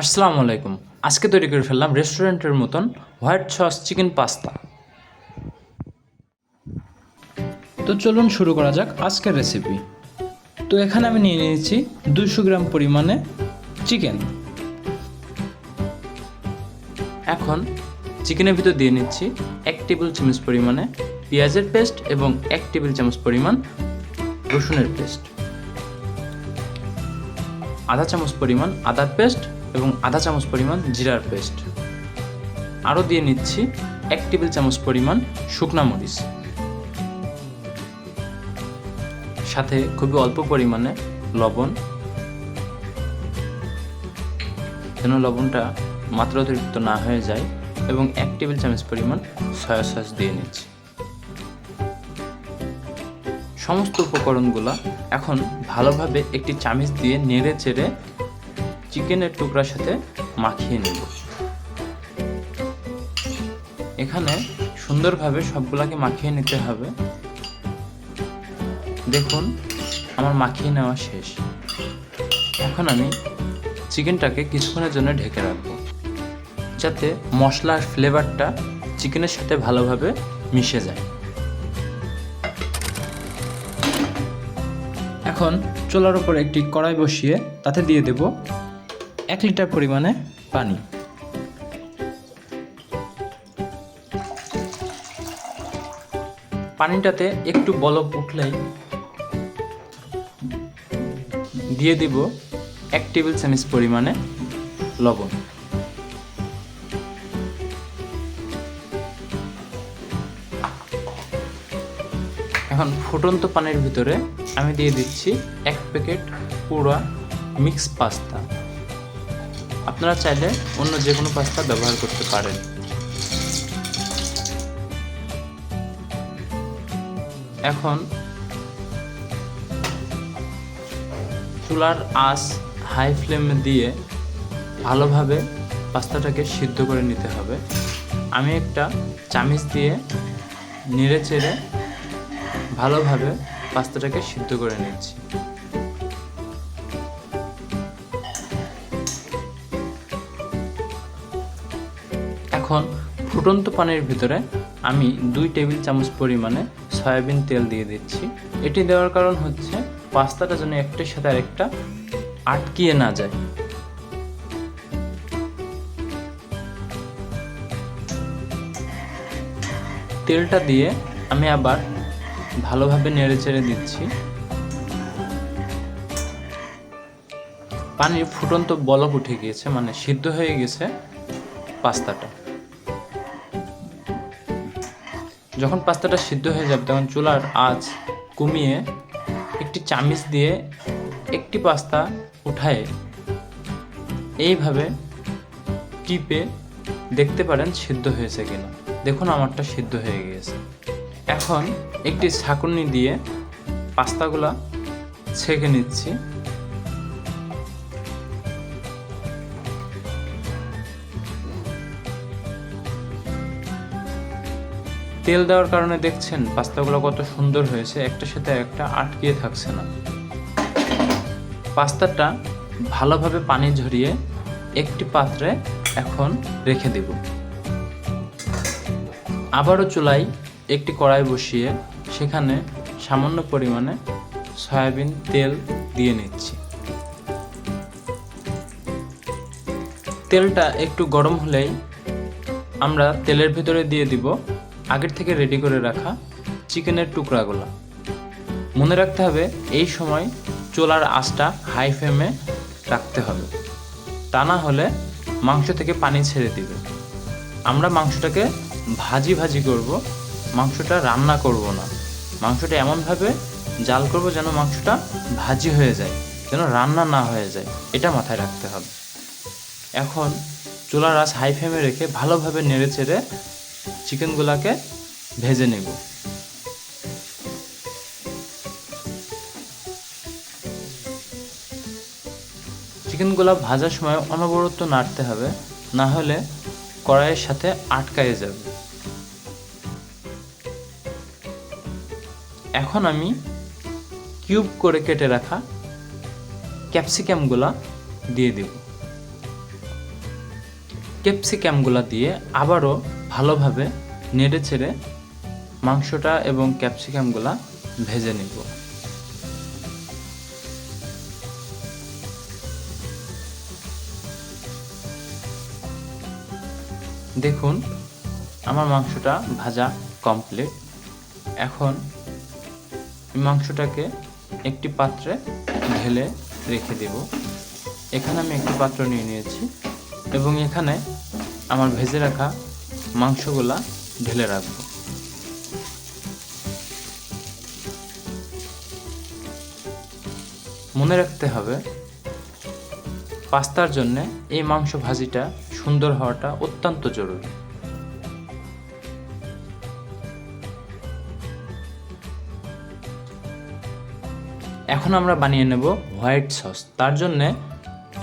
আসসালামু আলাইকুম। আজকে তৈরি করে ফেললাম রেস্টুরেন্টের মতন হোয়াইট সস চিকেন পাস্তা। তো চলুন শুরু করা যাক আজকের রেসিপি। তো এখানে আমি নিয়ে নিয়েছি 200 গ্রাম পরিমাণে চিকেন। এখন চিকেনের ভিতর দিয়ে নিচ্ছি 1 টেবিল চামচ পরিমাণে পেঁয়াজের পেস্ট এবং 1 টেবিল চামচ পরিমাণ রসুনের পেস্ট, আধা চামচ পরিমাণ আদার পেস্ট এবং আধা চামচ পরিমাণ জিরার পেস্ট। আরও দিয়ে নিচ্ছি 1 টেবিল চামচ পরিমাণ শুকনা মরিচ, সাথে খুবই অল্প পরিমাণে লবণ, যেন লবণটা মাত্রা অতিরিক্ত না হয়ে যায়, এবং 1 টেবিল চামচ পরিমাণ সয়া সস দিয়ে নিচ্ছি। সমস্ত উপকরণগুলো এখন ভালোভাবে একটি চামচ দিয়ে নেড়ে চেড়ে চিকেনের টুকরার সাথে মাখিয়ে নেব। এখানে সুন্দরভাবে সবগুলাকে মাখিয়ে নিতে হবে। দেখুন আমার মাখিয়ে নেওয়া শেষ। এখন আমি চিকেনটাকে কিছুক্ষণের জন্য ঢেকে রাখবো, যাতে মশলার ফ্লেভারটা চিকেনের সাথে ভালোভাবে মিশে যায়। এখন চুলার উপর একটি কড়াই বসিয়ে তাতে দিয়ে দেব 1 লিটার পরিমাণে পানি। পানিটাতে একটু বলক উঠলেই দিয়ে দিব 1 টেবিল চামচ পরিমাণে লবণ। এখন ফুটন্ত পানির ভিতরে আমি দিয়ে দিচ্ছি 1 প্যাকেট পুরা মিক্স পাস্তা। আপনারা চাইলে অন্য যে কোনো পাস্তা ব্যবহার করতে পারেন। এখন চুলার আঁচ হাই ফ্লেমে দিয়ে ভালোভাবে পাস্তাটাকে সিদ্ধ করে নিতে হবে। আমি একটা চামচ দিয়ে নেড়ে চেড়ে ভালোভাবে পাস্তাটাকে সিদ্ধ করে নিচ্ছি। এখন ফুটন্ত পানির ভিতরে আমি 2 টেবিল চামচ পরিমাণে সয়াবিন তেল দিয়ে দিচ্ছি। এটি দেওয়ার কারণ হচ্ছে পাস্তাটা যেন একটার সাথে আরেকটা আটকিয়ে না যায়। তেলটা দিয়ে আমি আবার ভালোভাবে নেড়ে চেড়ে দিচ্ছি। পানির ফুটন্ত বলক উঠে গিয়েছে, মানে সিদ্ধ হয়ে গেছে পাস্তাটা। যখন পাস্তাটা সিদ্ধ হয়ে যাবে তখন চুলার আঁচ কমিয়ে একটি চামচ দিয়ে একটি পাস্তা উঠায়ে এইভাবে টিপে দেখতে পারেন সিদ্ধ হয়েছে কিনা। দেখুন আমারটা সিদ্ধ হয়ে গিয়েছে। এখন একটি ছাঁকুনি দিয়ে পাস্তাগুলা ছেঁকে নিচ্ছি। তেল দেওয়ার কারণে দেখছেন পাস্তাগুলো কত সুন্দর হয়েছে, একটার সাথে একটা আটকিয়ে থাকছে না। পাস্তাটা ভালোভাবে পানি ঝরিয়ে একটি পাত্রে এখন রেখে দেব। আবারও চুলায় একটি কড়াই বসিয়ে সেখানে সামান্য পরিমাণে সয়াবিন তেল দিয়ে নিচ্ছি। তেলটা একটু গরম হলেই আমরা তেলের ভিতরে দিয়ে দিব আগের থেকে রেডি করে রাখা চিকেনের টুকরাগুলো। মনে রাখতে হবে এই সময় চুলার আঁচটা হাই ফ্লেমে রাখতে হবে, তা না হলে মাংস থেকে পানি ছেড়ে দিবে। আমরা মাংসটাকে ভাজি ভাজি করব, মাংসটা রান্না করব না। মাংসটা এমনভাবে জাল করব যেন মাংসটা ভাজি হয়ে যায়, যেন রান্না না হয়ে যায়, এটা মাথায় রাখতে হবে। এখন চুলার আঁচ হাই ফ্লেমে রেখে ভালোভাবে নেড়ে চেড়ে চিকেনগুলোকে ভেজে নেব। চিকেনগুলো ভাজার সময় অনবরত নাড়তে হবে, না হলে কড়াইয়ের সাথে আটকায়ে যাবে। এখন আমি কিউব করে কেটে রাখা ক্যাপসিকামগুলো দিয়ে দেব। ক্যাপসিকামগুলো দিয়ে আবারও ভালোভাবে নেড়ে চেড়ে মাংসটা এবং ক্যাপসিকামগুলো ভেজে নিব। দেখুন আমার মাংসটা ভাজা কমপ্লিট। এখন মাংসটাকে একটি পাত্রে ঢেলে রেখে দেব। এখানে আমি একটি পাত্র নিয়ে নিয়েছি এবং এখানে আমার ভেজে রাখা মাংসগুলা ঢেলে রাখব। মনে রাখতে হবে পাস্তার জন্য এই মাংস ভাজিটা সুন্দর হওয়াটা অত্যন্ত জরুরি। এখন আমরা বানিয়ে নেব হোয়াইট সস। তার জন্যে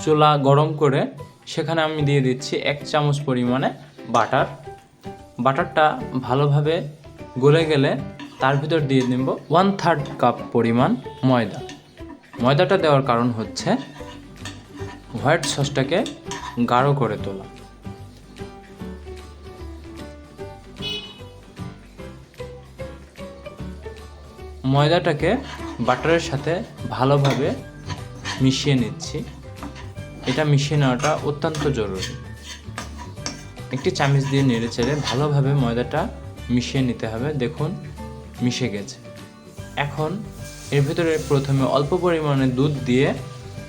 চুলা গরম করে সেখানে আমি দিয়ে দিচ্ছি 1 চামচ পরিমাণে বাটার। বাটারটা ভালোভাবে গলে গেলে তার ভিতর দিয়ে নেব 1/3 কাপ পরিমাণ ময়দা। ময়দাটা দেওয়ার কারণ হচ্ছে হোয়াইট সসটাকে গাঢ় করে তোলা। ময়দাটাকে বাটারের সাথে ভালোভাবে মিশিয়ে নিচ্ছি। এটা মিশিয়ে নেওয়াটা অত্যন্ত জরুরি। একটি চামচ দিয়ে নেড়ে চেড়ে ভালোভাবে ময়দাটা মিশিয়ে নিতে হবে। দেখুন মিশে গেছে। এখন এর ভিতরে প্রথমে অল্প পরিমাণে দুধ দিয়ে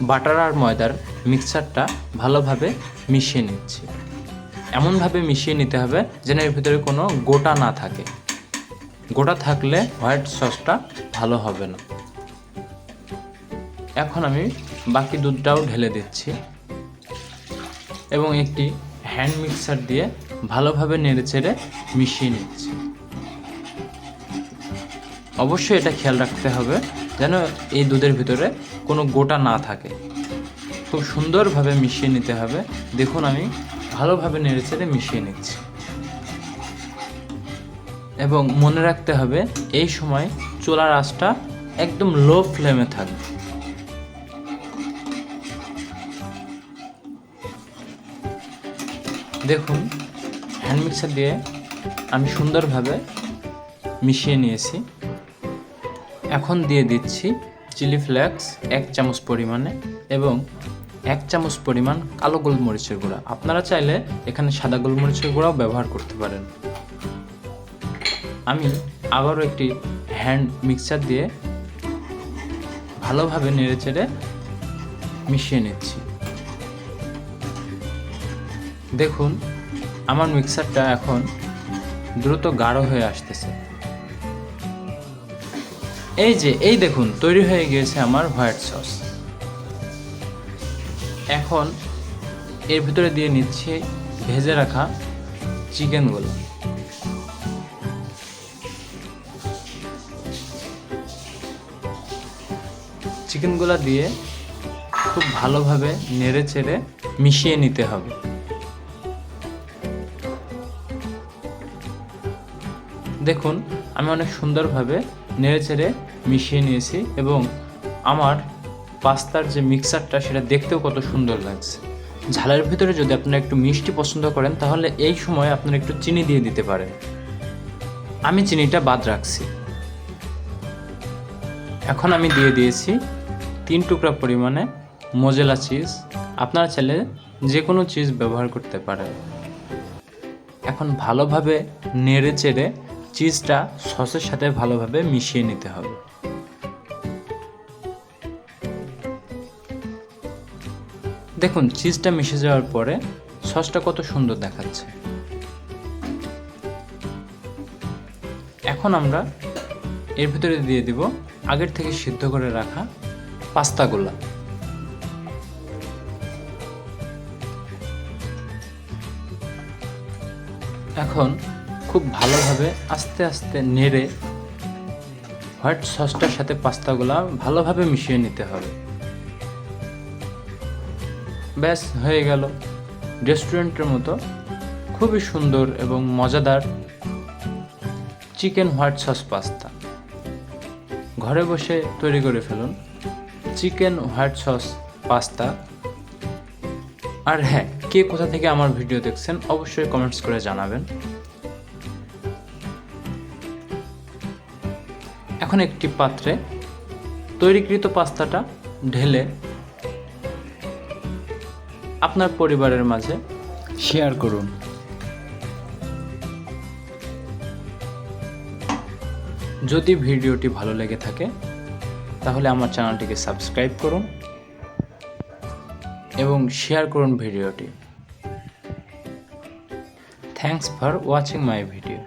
বাটার আর ময়দার মিক্সচারটা ভালোভাবে মিশিয়ে নিচ্ছি। এমনভাবে মিশিয়ে নিতে হবে যেন এর ভিতরে কোনো গোটা না থাকে। গোটা থাকলে হোয়াইট সসটা ভালো হবে না। এখন আমি বাকি দুধটাও ঢেলে দিচ্ছি এবং একটি হ্যান্ড মিক্সার দিয়ে ভালোভাবে নেড়েচেড়ে মিশিয়ে নিচ্ছি। অবশ্যই এটা খেয়াল রাখতে হবে যেন এই দুধের ভিতরে কোনো গোটা না থাকে। খুব সুন্দরভাবে মিশিয়ে নিতে হবে। দেখুন আমি ভালোভাবে নেড়েচেড়ে মিশিয়ে নিচ্ছি এবং মনে রাখতে হবে এই সময় চুলার আঁচটা একদম লো ফ্লেমে থাকবে। দেখুন হ্যান্ড মিক্সার দিয়ে আমি সুন্দরভাবে মিশিয়ে নিয়েছি। এখন দিয়ে দিচ্ছি চিলি ফ্লেক্স 1 চামচ পরিমাণে এবং 1 চামচ পরিমাণ কালো গোলমরিচের গুঁড়া। আপনারা চাইলে এখানে সাদা গোলমরিচের গুঁড়াও ব্যবহার করতে পারেন। আমি আবারও একটি হ্যান্ড মিক্সার দিয়ে ভালোভাবে নেড়েচেড়ে মিশিয়ে নিচ্ছি। দেখুন আমার মিক্সারটা এখন দ্রুত গাঢ় হয়ে আসতেছে। এই দেখুন তৈরি হয়ে গিয়েছে আমার হোয়াইট সস। এখন এর ভিতরে দিয়ে নিচ্ছি ভেজে রাখা চিকেনগুলো। চিকেনগুলো দিয়ে খুব ভালোভাবে নেড়ে চেড়ে মিশিয়ে নিতে হবে। দেখুন আমি অনেক সুন্দরভাবে নেড়ে চেড়ে মিশিয়ে নিয়েছি এবং আমার পাস্তার যে মিক্সারটা সেটা দেখতেও কত সুন্দর লাগছে। ঝালের ভিতরে যদি আপনারা একটু মিষ্টি পছন্দ করেন তাহলে এই সময় আপনারা একটু চিনি দিয়ে দিতে পারেন। আমি চিনিটা বাদ রাখছি। এখন আমি দিয়ে দিয়েছি 3 টুকরা পরিমাণে মোজেলা চিজ। আপনারা চাইলে যে কোনো চিজ ব্যবহার করতে পারেন। এখন ভালোভাবে নেড়ে চেড়ে চিজটা সসের সাথে ভালোভাবে মিশিয়ে নিতে হবে। দেখুন চিজটা মিশে যাওয়ার পরে সসটা কত সুন্দর দেখাচ্ছে। এখন আমরা এর ভিতরে দিয়ে দিব আগের থেকে সিদ্ধ করে রাখা পাস্তাগুলা। এখন খুব ভালোভাবে আস্তে আস্তে নেড়ে হোয়াইট সসটার সাথে পাস্তাগুলা ভালোভাবে মিশিয়ে নিতে হবে। ব্যাস হয়ে গেল রেস্টুরেন্টের মতো খুবই সুন্দর এবং মজাদার চিকেন হোয়াইট সস পাস্তা। ঘরে বসে তৈরি করে ফেলুন চিকেন হোয়াইট সস পাস্তা। আর হ্যাঁ, কে কে কোথা থেকে আমার ভিডিও দেখছেন অবশ্যই কমেন্টস করে জানাবেন। এখন একটি পাত্রে তৈরিকৃত পাস্তাটা ঢেলে আপনার পরিবারের মাঝে শেয়ার করুন। যদি ভিডিওটি ভালো লেগে থাকে তাহলে আমার চ্যানেলটিকে সাবস্ক্রাইব করুন এবং শেয়ার করুন ভিডিওটি। Thanks for watching my video.